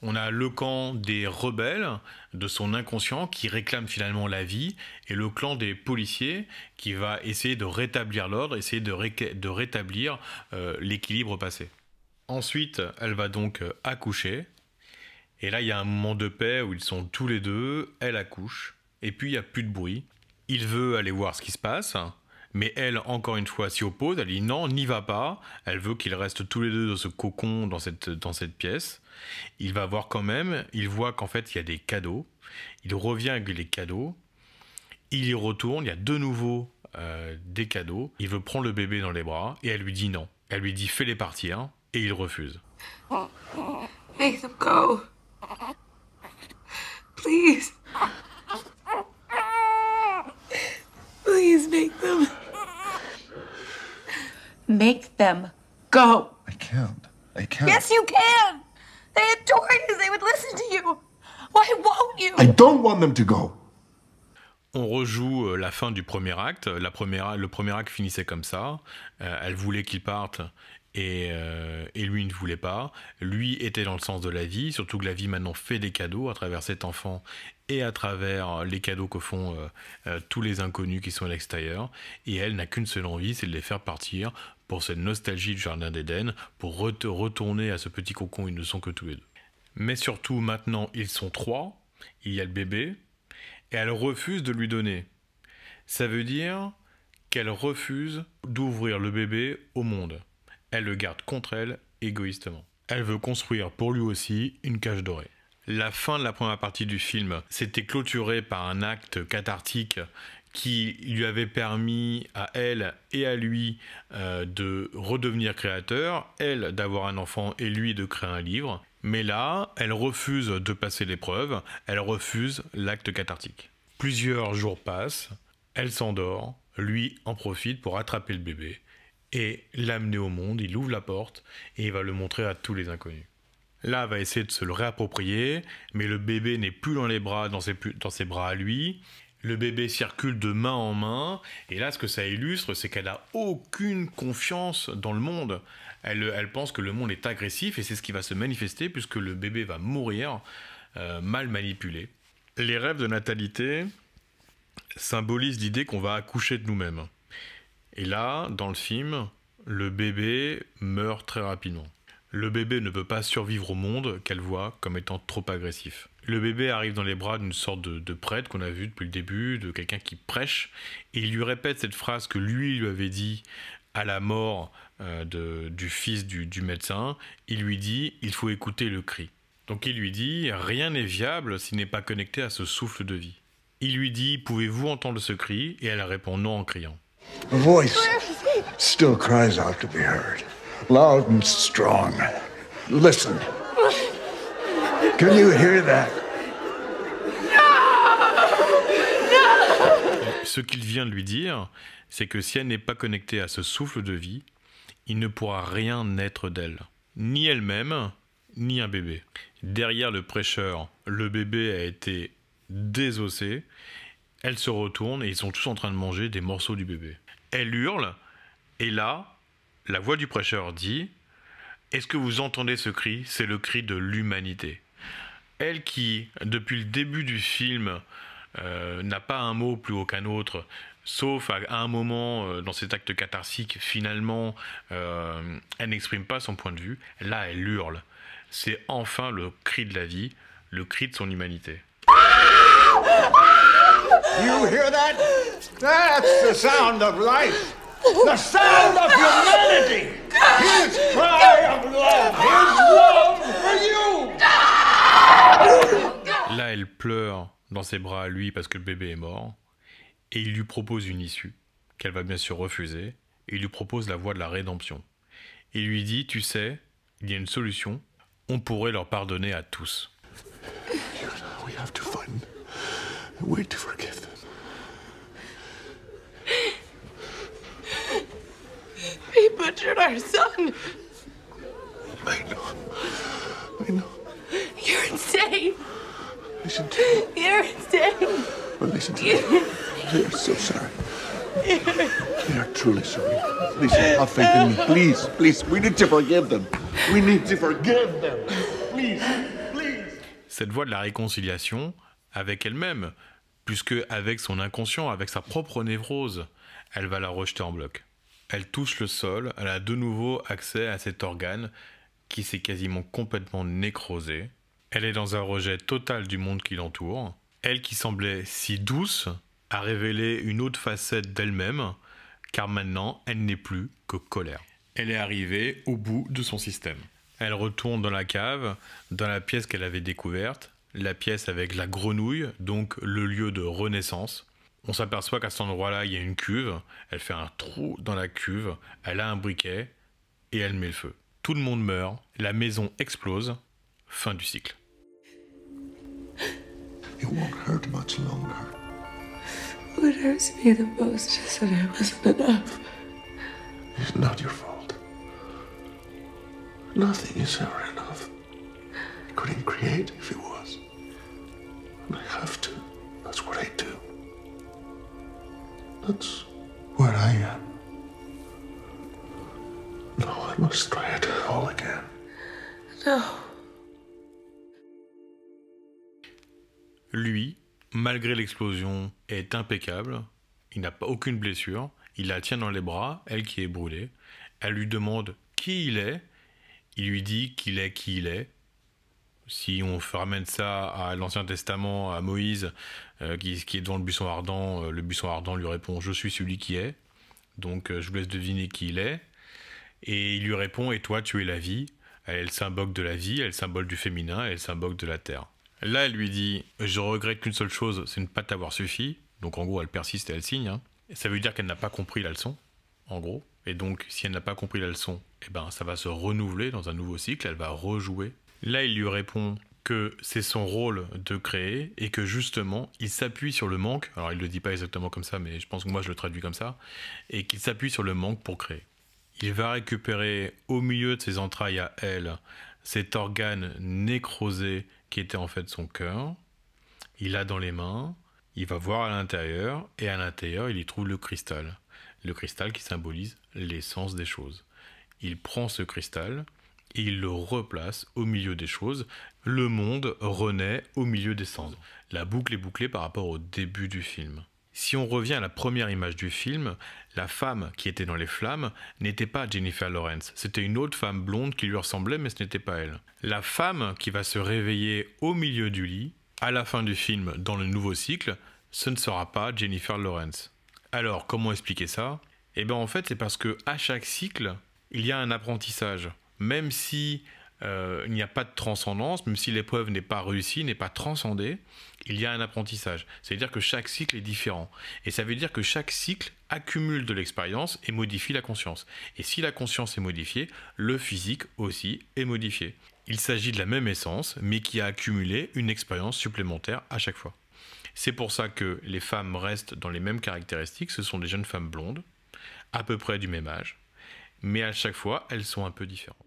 On a le camp des rebelles, de son inconscient, qui réclame finalement la vie, et le clan des policiers, qui va essayer de rétablir l'ordre, essayer de rétablir l'équilibre passé. Ensuite, elle va donc accoucher, et là il y a un moment de paix où ils sont tous les deux, elle accouche, et puis il n'y a plus de bruit. Il veut aller voir ce qui se passe, mais elle, encore une fois, s'y oppose, elle dit non, n'y va pas, elle veut qu'ils restent tous les deux dans ce cocon, dans cette pièce. Il va voir quand même, il voit qu'en fait il y a des cadeaux, il revient avec les cadeaux, il y retourne, il y a de nouveau des cadeaux, il veut prendre le bébé dans les bras et elle lui dit non. Elle lui dit fais-les partir et il refuse. Make them go. Please. Please make them. Make them go. I can't. Yes, you can. They adore you. They would listen to you. Why won't you? I don't want them to go. On rejoue la fin du premier acte. Le premier acte finissait comme ça. Elle voulait qu'il parte et lui ne voulait pas. Lui était dans le sens de la vie, surtout que la vie maintenant fait des cadeaux à travers cet enfant et à travers les cadeaux que font tous les inconnus qui sont à l'extérieur. Et elle n'a qu'une seule envie, c'est de les faire partir pour cette nostalgie du Jardin d'Éden, pour retourner à ce petit cocon où ils ne sont que tous les deux. Mais surtout, maintenant, ils sont trois, il y a le bébé, et elle refuse de lui donner. Ça veut dire qu'elle refuse d'ouvrir le bébé au monde. Elle le garde contre elle, égoïstement. Elle veut construire pour lui aussi une cage dorée. La fin de la première partie du film s'était clôturée par un acte cathartique qui lui avait permis à elle et à lui de redevenir créateur, elle d'avoir un enfant et lui de créer un livre. Mais là, elle refuse de passer l'épreuve, elle refuse l'acte cathartique. Plusieurs jours passent, elle s'endort, lui en profite pour attraper le bébé et l'amener au monde, il ouvre la porte et il va le montrer à tous les inconnus. Là, elle va essayer de se le réapproprier, mais le bébé n'est plus dans les bras, dans ses bras à lui. Le bébé circule de main en main, et là, ce que ça illustre, c'est qu'elle n'a aucune confiance dans le monde. Elle pense que le monde est agressif, et c'est ce qui va se manifester, puisque le bébé va mourir, mal manipulé. Les rêves de natalité symbolisent l'idée qu'on va accoucher de nous-mêmes. Et là, dans le film, le bébé meurt très rapidement. Le bébé ne peut pas survivre au monde qu'elle voit comme étant trop agressif. Le bébé arrive dans les bras d'une sorte de prêtre qu'on a vu depuis le début, de quelqu'un qui prêche, et il lui répète cette phrase que lui avait dit à la mort du fils du médecin. Il lui dit « il faut écouter le cri ». Donc il lui dit « rien n'est viable s'il n'est pas connecté à ce souffle de vie ». Il lui dit « pouvez-vous entendre ce cri ?» et elle répond non en criant. A voice still cries out to be heard, loud and strong. Listen. Can you hear that? Ce qu'il vient de lui dire, c'est que si elle n'est pas connectée à ce souffle de vie, il ne pourra rien naître d'elle. Ni elle-même, ni un bébé. Derrière le prêcheur, le bébé a été désossé. Elle se retourne et ils sont tous en train de manger des morceaux du bébé. Elle hurle, et là, la voix du prêcheur dit « Est-ce que vous entendez ce cri? C'est le cri de l'humanité. » Elle qui, depuis le début du film, n'a pas un mot plus haut qu'un autre, sauf à un moment, dans cet acte catharsique, finalement, elle n'exprime pas son point de vue. Là, elle hurle. C'est enfin le cri de la vie, le cri de son humanité. You hear that? That's the sound of life. The sound of humanity. His cry of love. His love for you. Là, elle pleure dans ses bras à lui parce que le bébé est mort. Et il lui propose une issue, qu'elle va bien sûr refuser. Et il lui propose la voie de la rédemption. Il lui dit, tu sais, il y a une solution. On pourrait leur pardonner à tous. We have to find a way to forgive them. He butchered our son. I know. You're insane. Listen to me. You're insane. Well, listen to me. They are so sorry. They are truly sorry. Listen, have faith in me. Please, please. We need to forgive them. We need to forgive them. Please, please. Cette voie de la réconciliation avec elle-même, puisque avec son inconscient, avec sa propre névrose, elle va la rejeter en bloc. Elle touche le sol, elle a de nouveau accès à cet organe qui s'est quasiment complètement nécrosé. Elle est dans un rejet total du monde qui l'entoure. Elle qui semblait si douce a révélé une autre facette d'elle-même, car maintenant, elle n'est plus que colère. Elle est arrivée au bout de son système. Elle retourne dans la cave, dans la pièce qu'elle avait découverte, la pièce avec la grenouille, donc le lieu de renaissance. On s'aperçoit qu'à cet endroit-là, il y a une cuve. Elle fait un trou dans la cuve, elle a un briquet et elle met le feu. Tout le monde meurt, la maison explose, fin du cycle. It won't hurt much longer. What hurts me the most is that I wasn't enough. It's not your fault. Nothing is ever enough. I couldn't create if it was. And I have to. That's what I do. That's what I am. Now I must try it all again. No. Lui, malgré l'explosion, est impeccable. Il n'a pas aucune blessure. Il la tient dans les bras, elle qui est brûlée. Elle lui demande qui il est. Il lui dit qu'il est qui il est. Si on ramène ça à l'Ancien Testament, à Moïse, qui est devant le buisson ardent lui répond « Je suis celui qui est ». Donc je vous laisse deviner qui il est. Et il lui répond « Et toi, tu es la vie ». Elle est le symbole de la vie, elle est le symbole du féminin, elle est le symbole de la terre. Là, elle lui dit « Je regrette qu'une seule chose, c'est ne pas t'avoir suffi ». Donc en gros, elle persiste et elle signe. Hein. Et ça veut dire qu'elle n'a pas compris la leçon, en gros. Et donc, si elle n'a pas compris la leçon, eh ben, ça va se renouveler dans un nouveau cycle, elle va rejouer. Là, il lui répond que c'est son rôle de créer et que justement, il s'appuie sur le manque. Alors, il ne le dit pas exactement comme ça, mais je pense que moi, je le traduis comme ça. Et qu'il s'appuie sur le manque pour créer. Il va récupérer au milieu de ses entrailles à elle cet organe nécrosé qui était en fait son cœur. Il l'a dans les mains, il va voir à l'intérieur, et à l'intérieur, il y trouve le cristal. Le cristal qui symbolise l'essence des choses. Il prend ce cristal et il le replace au milieu des choses. Le monde renaît au milieu des cendres. La boucle est bouclée par rapport au début du film. Si on revient à la première image du film, la femme qui était dans les flammes n'était pas Jennifer Lawrence. C'était une autre femme blonde qui lui ressemblait, mais ce n'était pas elle. La femme qui va se réveiller au milieu du lit, à la fin du film, dans le nouveau cycle, ce ne sera pas Jennifer Lawrence. Alors, comment expliquer ça? Eh bien, en fait, c'est parce que à chaque cycle, il y a un apprentissage. Même si il n'y a pas de transcendance, même si l'épreuve n'est pas réussie, n'est pas transcendée, il y a un apprentissage. C'est-à-dire que chaque cycle est différent. Et ça veut dire que chaque cycle accumule de l'expérience et modifie la conscience. Et si la conscience est modifiée, le physique aussi est modifié. Il s'agit de la même essence, mais qui a accumulé une expérience supplémentaire à chaque fois. C'est pour ça que les femmes restent dans les mêmes caractéristiques. Ce sont des jeunes femmes blondes, à peu près du même âge, mais à chaque fois, elles sont un peu différentes.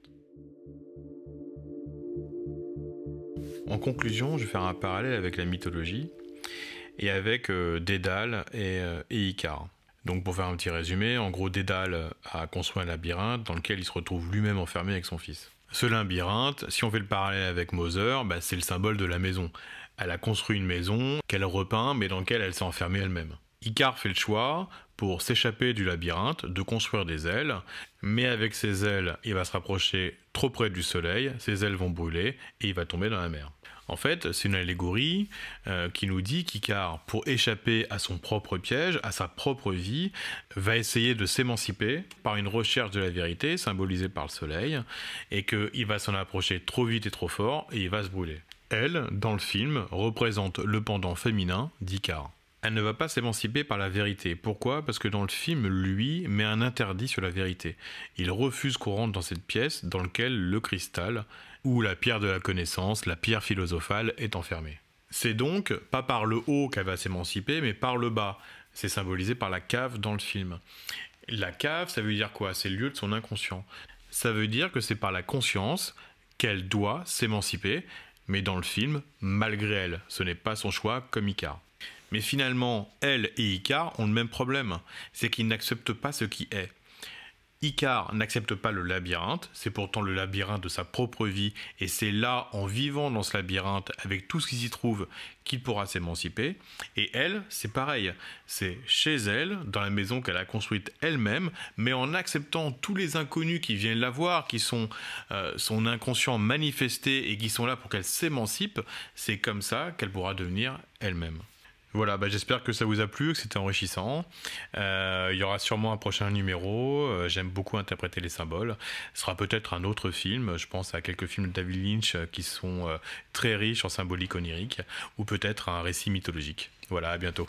En conclusion, je vais faire un parallèle avec la mythologie et avec Dédale et Icare. Donc pour faire un petit résumé, en gros Dédale a construit un labyrinthe dans lequel il se retrouve lui-même enfermé avec son fils. Ce labyrinthe, si on fait le parallèle avec Mother, c'est le symbole de la maison. Elle a construit une maison qu'elle repeint mais dans laquelle elle s'est enfermée elle-même. Icare fait le choix, pour s'échapper du labyrinthe, de construire des ailes, mais avec ses ailes, il va se rapprocher trop près du soleil, ses ailes vont brûler et il va tomber dans la mer. En fait, c'est une allégorie qui nous dit qu'Icare, pour échapper à son propre piège, à sa propre vie, va essayer de s'émanciper par une recherche de la vérité, symbolisée par le soleil, et qu'il va s'en approcher trop vite et trop fort, et il va se brûler. Elle, dans le film, représente le pendant féminin d'Icare. Elle ne va pas s'émanciper par la vérité. Pourquoi? Parce que dans le film, lui, met un interdit sur la vérité. Il refuse qu'on rentre dans cette pièce dans laquelle le cristal, ou la pierre de la connaissance, la pierre philosophale, est enfermée. C'est donc pas par le haut qu'elle va s'émanciper, mais par le bas. C'est symbolisé par la cave dans le film. La cave, ça veut dire quoi? C'est le lieu de son inconscient. Ça veut dire que c'est par la conscience qu'elle doit s'émanciper, mais dans le film, malgré elle. Ce n'est pas son choix comme Icare. Mais finalement, elle et Icare ont le même problème, c'est qu'ils n'acceptent pas ce qui est. Icare n'accepte pas le labyrinthe, c'est pourtant le labyrinthe de sa propre vie, et c'est là, en vivant dans ce labyrinthe, avec tout ce qui s'y trouve, qu'il pourra s'émanciper. Et elle, c'est pareil, c'est chez elle, dans la maison qu'elle a construite elle-même, mais en acceptant tous les inconnus qui viennent la voir, qui sont son inconscient manifesté et qui sont là pour qu'elle s'émancipe, c'est comme ça qu'elle pourra devenir elle-même. Voilà, j'espère que ça vous a plu, que c'était enrichissant. Il y aura sûrement un prochain numéro. J'aime beaucoup interpréter les symboles. Ce sera peut-être un autre film. Je pense à quelques films de David Lynch qui sont très riches en symbolique onirique, ou peut-être un récit mythologique. Voilà, à bientôt.